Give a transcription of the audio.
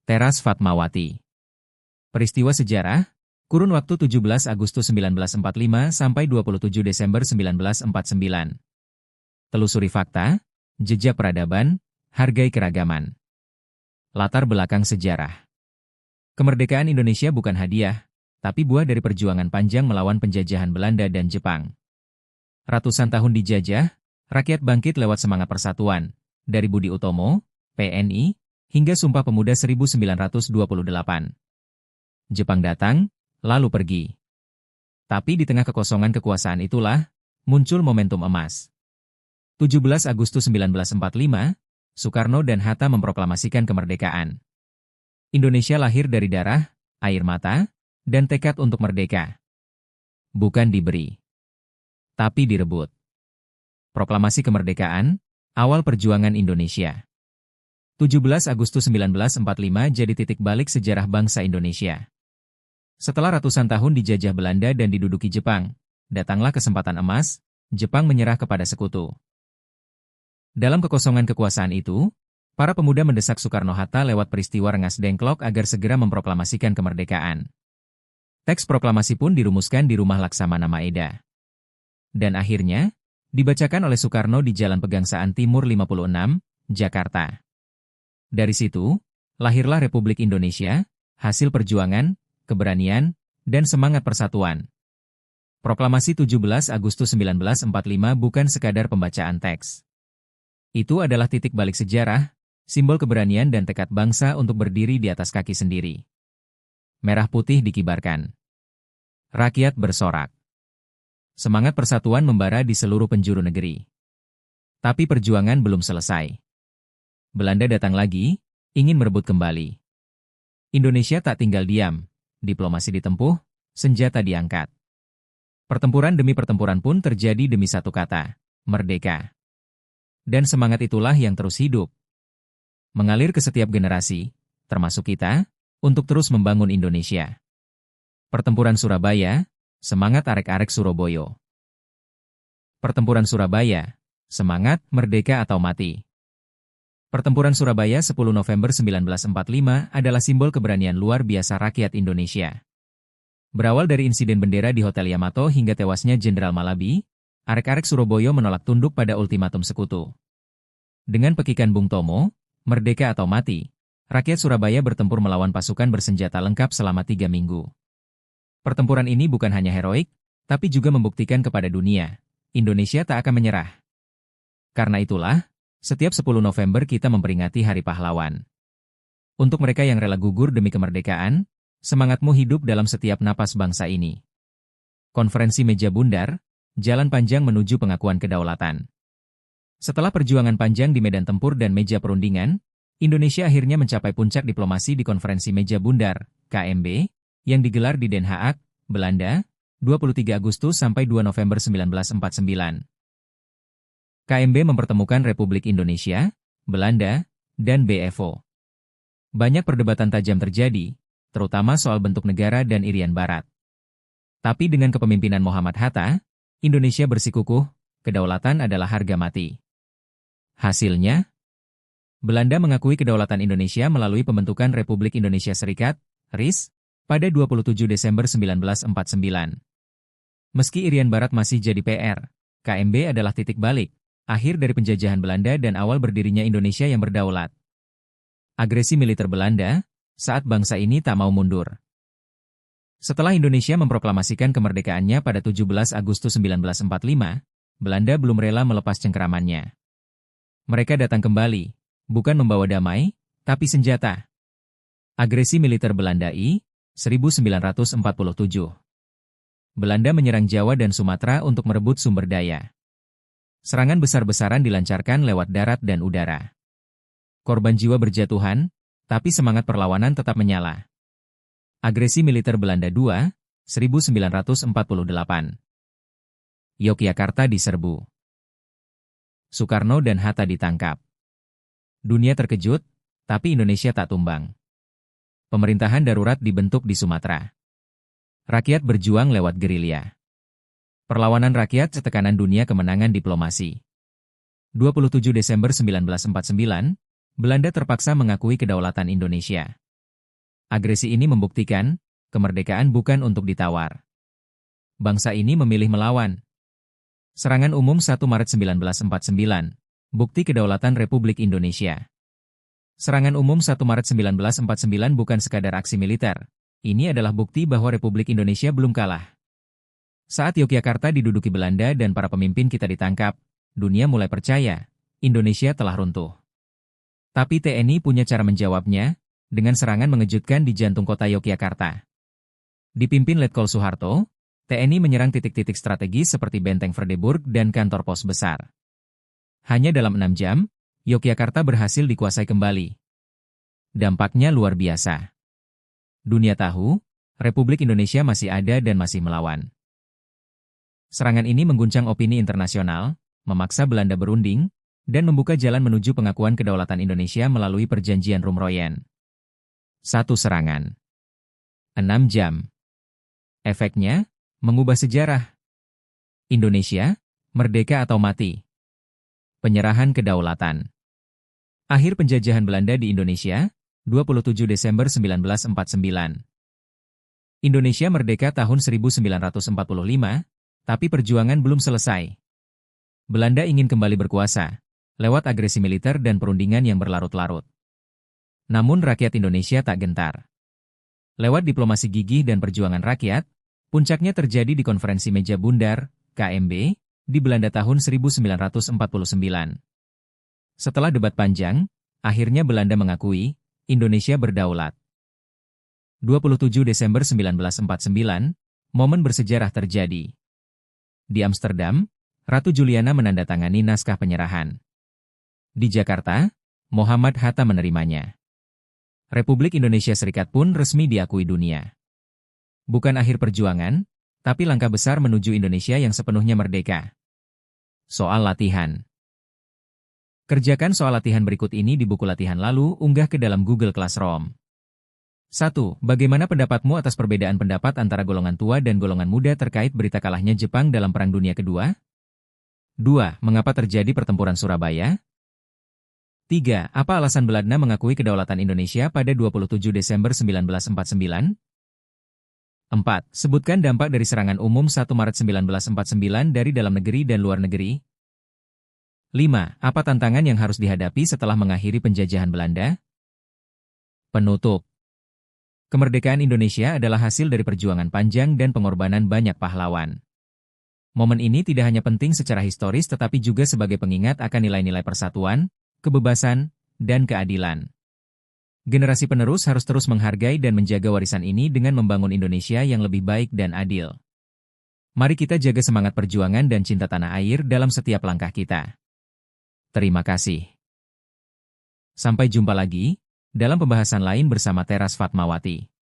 Teras Fatmawati. Peristiwa sejarah, kurun waktu 17 Agustus 1945 sampai 27 Desember 1949. Telusuri fakta, jejak peradaban, hargai keragaman. Latar belakang sejarah. Kemerdekaan Indonesia bukan hadiah, tapi buah dari perjuangan panjang melawan penjajahan Belanda dan Jepang. Ratusan tahun dijajah, rakyat bangkit lewat semangat persatuan, dari Budi Utomo, PNI, hingga Sumpah Pemuda 1928. Jepang datang, lalu pergi. Tapi di tengah kekosongan kekuasaan itulah, muncul momentum emas. 17 Agustus 1945, Soekarno dan Hatta memproklamasikan kemerdekaan. Indonesia lahir dari darah, air mata, dan tekad untuk merdeka. Bukan diberi, tapi direbut. Proklamasi kemerdekaan, awal perjuangan Indonesia. 17 Agustus 1945 jadi titik balik sejarah bangsa Indonesia. Setelah ratusan tahun dijajah Belanda dan diduduki Jepang, datanglah kesempatan emas, Jepang menyerah kepada sekutu. Dalam kekosongan kekuasaan itu, para pemuda mendesak Soekarno-Hatta lewat peristiwa Rengas Dengklok agar segera memproklamasikan kemerdekaan. Teks proklamasi pun dirumuskan di Rumah Laksamana Maeda. Dan akhirnya, dibacakan oleh Soekarno di Jalan Pegangsaan Timur 56, Jakarta. Dari situ, lahirlah Republik Indonesia, hasil perjuangan, keberanian, dan semangat persatuan. Proklamasi 17 Agustus 1945 bukan sekadar pembacaan teks. Itu adalah titik balik sejarah, simbol keberanian dan tekad bangsa untuk berdiri di atas kaki sendiri. Merah putih dikibarkan. Rakyat bersorak. Semangat persatuan membara di seluruh penjuru negeri. Tapi perjuangan belum selesai. Belanda datang lagi, ingin merebut kembali. Indonesia tak tinggal diam. Diplomasi ditempuh, senjata diangkat. Pertempuran demi pertempuran pun terjadi demi satu kata, merdeka. Dan semangat itulah yang terus hidup. Mengalir ke setiap generasi, termasuk kita, untuk terus membangun Indonesia. Pertempuran Surabaya, semangat arek-arek Surabaya. Pertempuran Surabaya, semangat merdeka atau mati. Pertempuran Surabaya 10 November 1945 adalah simbol keberanian luar biasa rakyat Indonesia. Berawal dari insiden bendera di Hotel Yamato hingga tewasnya Jenderal Malabi, arek-arek Surabaya menolak tunduk pada ultimatum sekutu. Dengan pekikan Bung Tomo, merdeka atau mati, rakyat Surabaya bertempur melawan pasukan bersenjata lengkap selama 3 minggu. Pertempuran ini bukan hanya heroik, tapi juga membuktikan kepada dunia, Indonesia tak akan menyerah. Karena itulah, setiap 10 November kita memperingati Hari Pahlawan. Untuk mereka yang rela gugur demi kemerdekaan, semangatmu hidup dalam setiap napas bangsa ini. Konferensi Meja Bundar, jalan panjang menuju pengakuan kedaulatan. Setelah perjuangan panjang di medan tempur dan meja perundingan, Indonesia akhirnya mencapai puncak diplomasi di Konferensi Meja Bundar, KMB, yang digelar di Den Haag, Belanda, 23 Agustus sampai 2 November 1949. KMB mempertemukan Republik Indonesia, Belanda, dan BFO. Banyak perdebatan tajam terjadi, terutama soal bentuk negara dan Irian Barat. Tapi dengan kepemimpinan Muhammad Hatta, Indonesia bersikukuh, kedaulatan adalah harga mati. Hasilnya, Belanda mengakui kedaulatan Indonesia melalui pembentukan Republik Indonesia Serikat, RIS, pada 27 Desember 1949. Meski Irian Barat masih jadi PR, KMB adalah titik balik, akhir dari penjajahan Belanda dan awal berdirinya Indonesia yang berdaulat. Agresi militer Belanda, saat bangsa ini tak mau mundur. Setelah Indonesia memproklamasikan kemerdekaannya pada 17 Agustus 1945, Belanda belum rela melepas cengkeramannya. Mereka datang kembali, bukan membawa damai, tapi senjata. Agresi militer Belanda I, 1947. Belanda menyerang Jawa dan Sumatera untuk merebut sumber daya. Serangan besar-besaran dilancarkan lewat darat dan udara. Korban jiwa berjatuhan, tapi semangat perlawanan tetap menyala. Agresi militer Belanda II, 1948. Yogyakarta diserbu. Soekarno dan Hatta ditangkap. Dunia terkejut, tapi Indonesia tak tumbang. Pemerintahan darurat dibentuk di Sumatera. Rakyat berjuang lewat gerilya. Perlawanan rakyat setekanan dunia kemenangan diplomasi. 27 Desember 1949, Belanda terpaksa mengakui kedaulatan Indonesia. Agresi ini membuktikan, kemerdekaan bukan untuk ditawar. Bangsa ini memilih melawan. Serangan umum 1 Maret 1949, bukti kedaulatan Republik Indonesia. Serangan umum 1 Maret 1949 bukan sekadar aksi militer. Ini adalah bukti bahwa Republik Indonesia belum kalah. Saat Yogyakarta diduduki Belanda dan para pemimpin kita ditangkap, dunia mulai percaya, Indonesia telah runtuh. Tapi TNI punya cara menjawabnya, dengan serangan mengejutkan di jantung kota Yogyakarta. Dipimpin Letkol Soeharto, TNI menyerang titik-titik strategis seperti Benteng Vredeburg dan kantor pos besar. Hanya dalam 6 jam, Yogyakarta berhasil dikuasai kembali. Dampaknya luar biasa. Dunia tahu, Republik Indonesia masih ada dan masih melawan. Serangan ini mengguncang opini internasional, memaksa Belanda berunding, dan membuka jalan menuju pengakuan kedaulatan Indonesia melalui Perjanjian Rumroyen. 1 serangan. 6 jam. Efeknya, mengubah sejarah. Indonesia, merdeka atau mati. Penyerahan kedaulatan. Akhir penjajahan Belanda di Indonesia, 27 Desember 1949. Indonesia merdeka tahun 1945, tapi perjuangan belum selesai. Belanda ingin kembali berkuasa, lewat agresi militer dan perundingan yang berlarut-larut. Namun rakyat Indonesia tak gentar. Lewat diplomasi gigih dan perjuangan rakyat, puncaknya terjadi di Konferensi Meja Bundar, KMB, di Belanda tahun 1949. Setelah debat panjang, akhirnya Belanda mengakui, Indonesia berdaulat. 27 Desember 1949, momen bersejarah terjadi. Di Amsterdam, Ratu Juliana menandatangani naskah penyerahan. Di Jakarta, Muhammad Hatta menerimanya. Republik Indonesia Serikat pun resmi diakui dunia. Bukan akhir perjuangan, tapi langkah besar menuju Indonesia yang sepenuhnya merdeka. Soal latihan. Kerjakan soal latihan berikut ini di buku latihan lalu unggah ke dalam Google Classroom. 1. Bagaimana pendapatmu atas perbedaan pendapat antara golongan tua dan golongan muda terkait berita kalahnya Jepang dalam Perang Dunia Kedua? 2. Mengapa terjadi pertempuran Surabaya? 3. Apa alasan Belanda mengakui kedaulatan Indonesia pada 27 Desember 1949? 4. Sebutkan dampak dari serangan umum 1 Maret 1949 dari dalam negeri dan luar negeri. 5. Apa tantangan yang harus dihadapi setelah mengakhiri penjajahan Belanda? Penutup. Kemerdekaan Indonesia adalah hasil dari perjuangan panjang dan pengorbanan banyak pahlawan. Momen ini tidak hanya penting secara historis tetapi juga sebagai pengingat akan nilai-nilai persatuan, kebebasan, dan keadilan. Generasi penerus harus terus menghargai dan menjaga warisan ini dengan membangun Indonesia yang lebih baik dan adil. Mari kita jaga semangat perjuangan dan cinta tanah air dalam setiap langkah kita. Terima kasih. Sampai jumpa lagi dalam pembahasan lain bersama Teras Fatmawati.